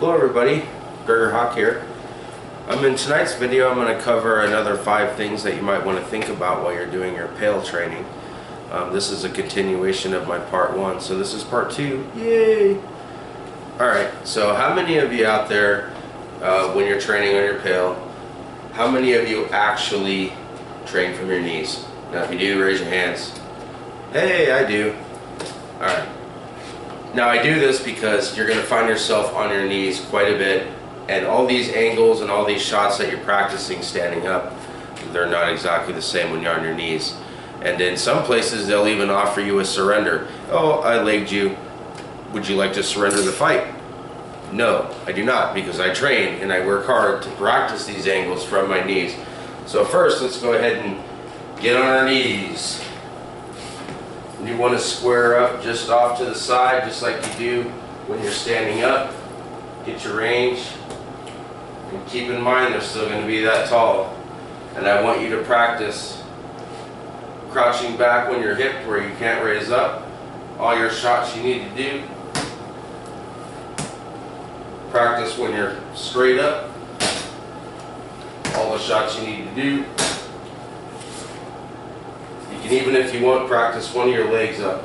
Hello everybody, Gregor Hawk here. In tonight's video I'm going to cover another 5 things that you might want to think about while you're doing your Pell training. This is a continuation of my part 1, so this is part 2. Yay! Alright, so how many of you out there, when you're training on your Pell, how many of you actually train from your knees? Now if you do, raise your hands. Hey, I do. Alright. Now I do this because you're going to find yourself on your knees quite a bit, and all these angles and all these shots that you're practicing standing up, they're not exactly the same when you're on your knees. And in some places they'll even offer you a surrender. Oh, I legged you. Would you like to surrender the fight? No, I do not, because I train and I work hard to practice these angles from my knees. So first, let's go ahead and get on our knees. You want to square up just off to the side, just like you do when you're standing up. Get your range. And keep in mind they're still going to be that tall. And I want you to practice crouching back when you're hipped where you can't raise up. All your shots you need to do. Practice when you're straight up. All the shots you need to do. You can even, if you want, practice one of your legs up.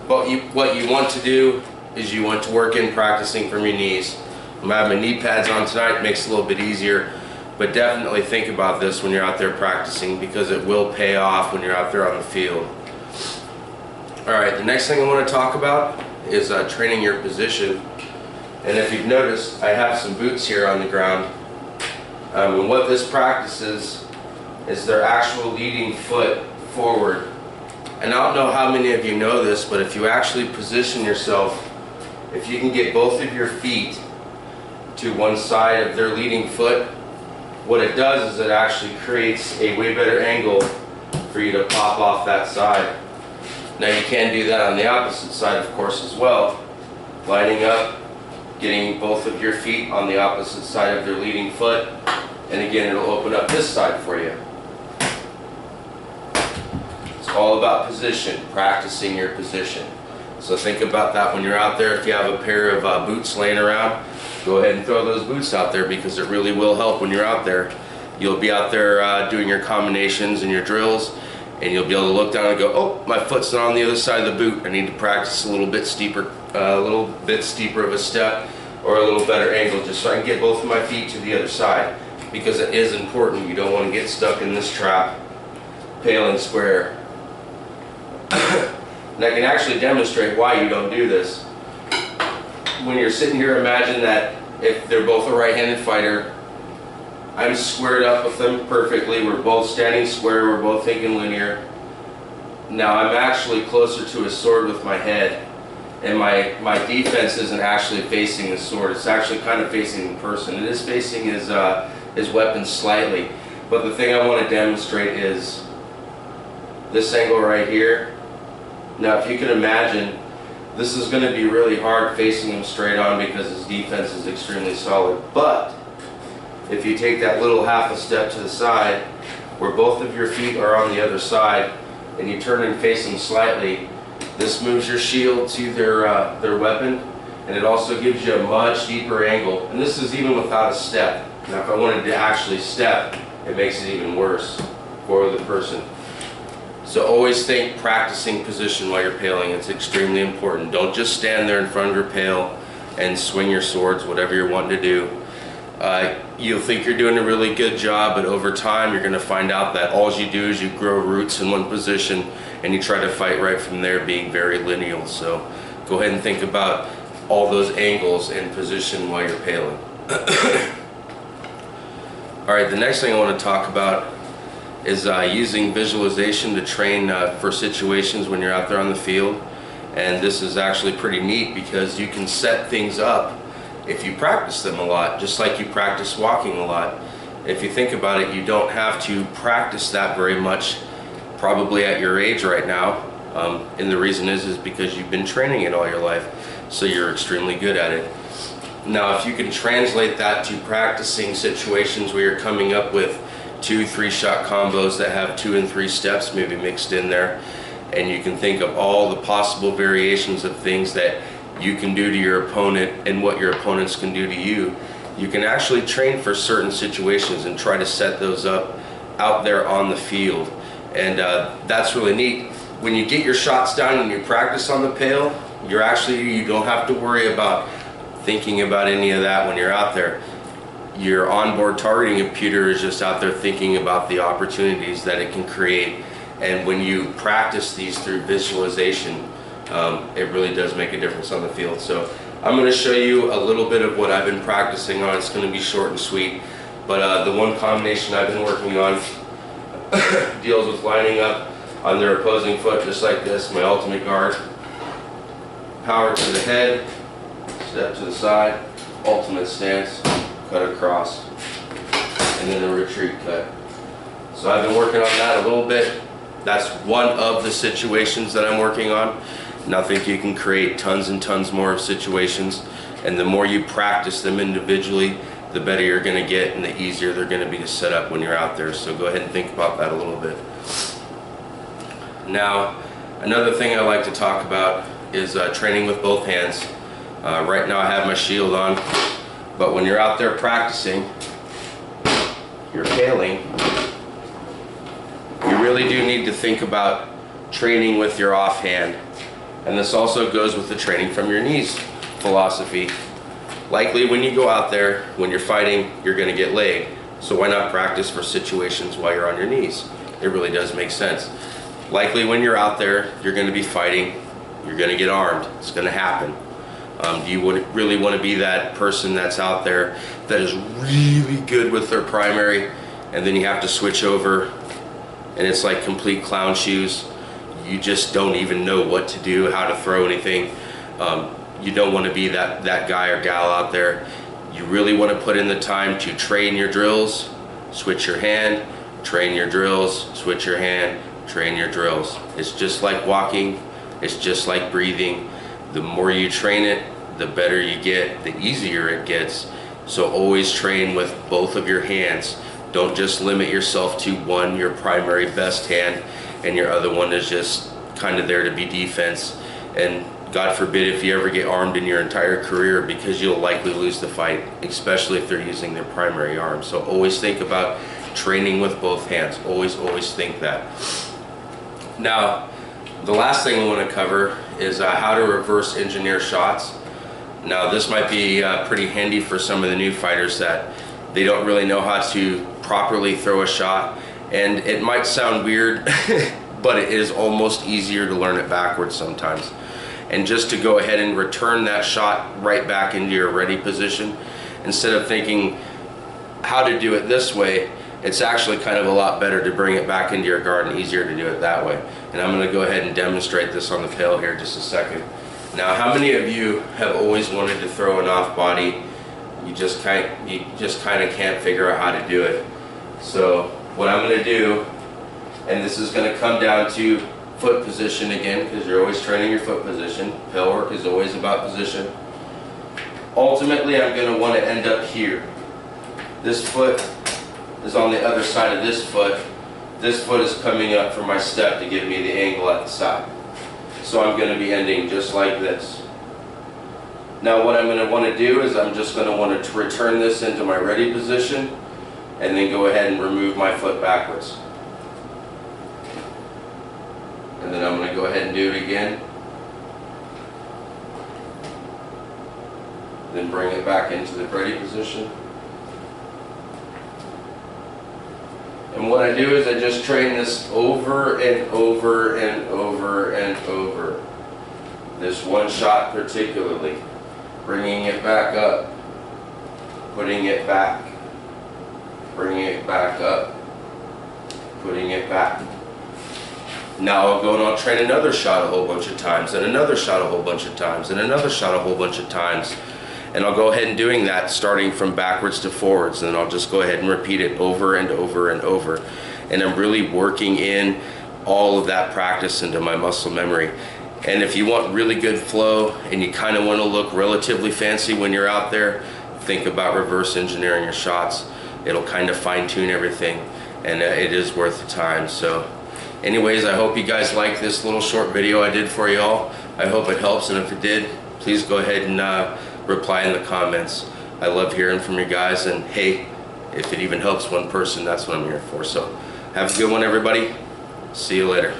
But what you want to do is you want to work in practicing from your knees. I'm having my knee pads on tonight, it makes it a little bit easier, but definitely think about this when you're out there practicing, because it will pay off when you're out there on the field. Alright, the next thing I want to talk about is training your position. And if you've noticed, I have some boots here on the ground. And what this practices is their actual leading foot forward. And I don't know how many of you know this, but if you actually position yourself, if you can get both of your feet to one side of their leading foot, what it does is it actually creates a way better angle for you to pop off that side. Now you can do that on the opposite side, of course, as well. Lining up, getting both of your feet on the opposite side of their leading foot, and again it'll open up this side for you. It's all about position, practicing your position. So think about that when you're out there. If you have a pair of boots laying around, go ahead and throw those boots out there, because it really will help when you're out there. You'll be out there doing your combinations and your drills, and you'll be able to look down and go, oh, my foot's not on the other side of the boot. I need to practice a little bit steeper of a step, or a little better angle, just so I can get both of my feet to the other side, because it is important. You don't want to get stuck in this trap, Pelling square. And I can actually demonstrate why you don't do this. When you're sitting here, imagine that if they're both a right-handed fighter, I'm squared up with them perfectly. We're both standing square, we're both thinking linear. Now I'm actually closer to a sword with my head, and my defense isn't actually facing the sword. It's actually kind of facing the person. It is facing his weapon slightly. But the thing I want to demonstrate is this angle right here. Now if you can imagine, this is going to be really hard facing him straight on because his defense is extremely solid. But if you take that little half a step to the side, where both of your feet are on the other side, and you turn and face them slightly, this moves your shield to their weapon, and it also gives you a much deeper angle. And this is even without a step. Now if I wanted to actually step, it makes it even worse for the person. So always think practicing position while you're Pelling. It's extremely important. Don't just stand there in front of your Pell and swing your swords, whatever you're wanting to do. You'll think you're doing a really good job, but over time you're going to find out that all you do is you grow roots in one position, and you try to fight right from there, being very lineal. So go ahead and think about all those angles and position while you're Pelling. Alright, the next thing I want to talk about is using visualization to train for situations when you're out there on the field. And this is actually pretty neat, because you can set things up if you practice them a lot, just like you practice walking a lot. If you think about it, you don't have to practice that very much probably at your age right now, and the reason is because you've been training it all your life, so you're extremely good at it. Now if you can translate that to practicing situations where you're coming up with 2-3 shot combos that have 2 and 3 steps maybe mixed in there, and you can think of all the possible variations of things that you can do to your opponent and what your opponents can do to you. You can actually train for certain situations and try to set those up out there on the field, and that's really neat. When you get your shots down and you practice on the pail, you don't have to worry about thinking about any of that when you're out there. Your onboard targeting computer is just out there thinking about the opportunities that it can create, and when you practice these through visualization, it really does make a difference on the field. So I'm going to show you a little bit of what I've been practicing on. It's going to be short and sweet, but the one combination I've been working on deals with lining up on their opposing foot just like this, my ultimate guard, power to the head, step to the side, ultimate stance, cut across, and then a retreat cut. So I've been working on that a little bit. That's one of the situations that I'm working on. And I think you can create tons and tons more of situations, and the more you practice them individually, the better you're going to get and the easier they're going to be to set up when you're out there. So go ahead and think about that a little bit. Now, another thing I like to talk about is training with both hands. Right now I have my shield on, but when you're out there practicing, you're paling, you really do need to think about training with your offhand. And this also goes with the training from your knees philosophy. Likely when you go out there, when you're fighting, you're going to get laid. So why not practice for situations while you're on your knees? It really does make sense. Likely when you're out there, you're going to be fighting, you're going to get armed. It's going to happen. Do you really want to be that person that's out there that is really good with their primary, and then you have to switch over and it's like complete clown shoes? You just don't even know what to do, how to throw anything. You don't want to be that guy or gal out there. You really want to put in the time to train your drills, switch your hand, train your drills, switch your hand, train your drills. It's just like walking, it's just like breathing. The more you train it, the better you get, the easier it gets. So always train with both of your hands. Don't just limit yourself to one, your primary best hand, and your other one is just kind of there to be defense. And God forbid if you ever get armed in your entire career, because you'll likely lose the fight, especially if they're using their primary arm. So always think about training with both hands. Always think that. Now, the last thing we want to cover is how to reverse engineer shots. Now, this might be pretty handy for some of the new fighters that they don't really know how to properly throw a shot. And it might sound weird, but it is almost easier to learn it backwards sometimes. And just to go ahead and return that shot right back into your ready position, instead of thinking how to do it this way, it's actually kind of a lot better to bring it back into your guard and easier to do it that way. And I'm going to go ahead and demonstrate this on the pail here just a second. Now, how many of you have always wanted to throw an off body? You just kind of can't figure out how to do it. So what I'm going to do, and this is going to come down to foot position again, because you're always training your foot position. Pail work is always about position. Ultimately, I'm going to want to end up here. This foot is on the other side of this foot. This foot is coming up for my step to give me the angle at the side. So I'm going to be ending just like this. Now what I'm going to want to do is I'm just going to want to return this into my ready position and then go ahead and remove my foot backwards. And then I'm going to go ahead and do it again. Then bring it back into the ready position. And what I do is I just train this over and over and over and over. This one shot particularly. Bringing it back up. Putting it back. Bringing it back up. Putting it back. Now I'll go and I'll train another shot a whole bunch of times, and another shot a whole bunch of times, and another shot a whole bunch of times. And I'll go ahead and doing that starting from backwards to forwards, and then I'll just go ahead and repeat it over and over and over. And I'm really working in all of that practice into my muscle memory. And if you want really good flow and you kind of want to look relatively fancy when you're out there, think about reverse engineering your shots. It'll kind of fine tune everything, and it is worth the time. So Anyways, I hope you guys like this little short video I did for y'all. I hope it helps, and if it did, please go ahead and reply in the comments. I love hearing from you guys, and hey, if it even helps one person, that's what I'm here for. So have a good one, everybody. See you later.